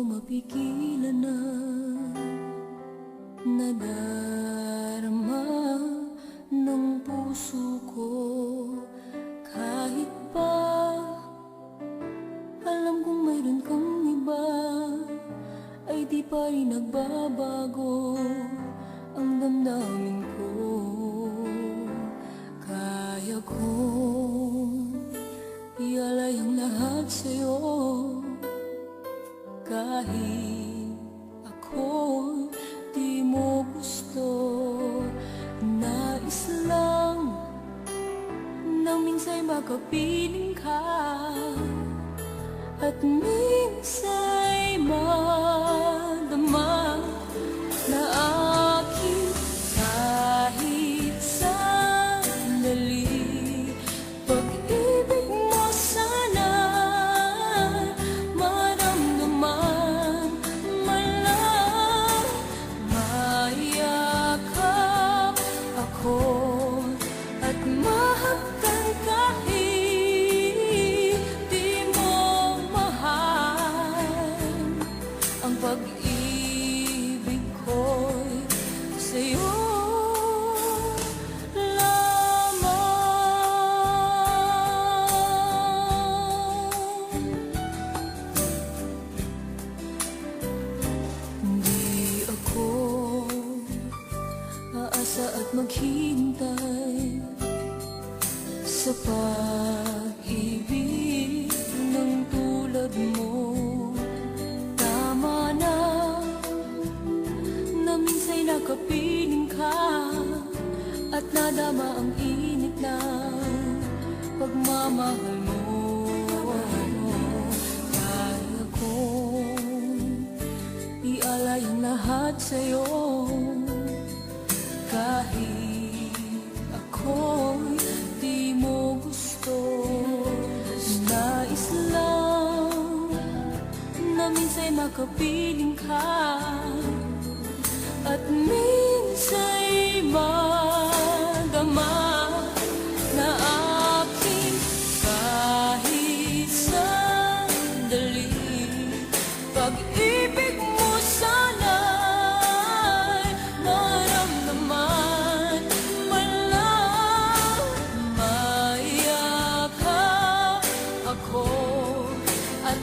mapigilan na nadarama ng puso ko. Kahit pa alam kong mayroon kang iba, ay di pa rin nagbabago ang damdamin ko. Kaya kong ialay ang lahat sa'yo, kahit ako'y di mo gusto. Nais lang na minsa'y makapiling ka, at minsa'y madama na aking kahit sandali. Pag-ibig mo sana maramdaman, malang mayakap ako at mahagkan kahit di mo mahal. Ang pag-ibig ko'y sa'yo lamang. Di ako aasa at maghintay sa pag-ibig ng tulad mo. Tama na minsa'y nakapiling ka at nadama ang init ng pagmamahal mo. Kaya kong ialay ang lahat sa'yo, kahit ako'y di mo gusto. Nais lang na minsa'y makapiling ka, at minsa'y madama na aking kahit sandali. Pag-ibig mo sana'y maramdaman, malang mayakap ako at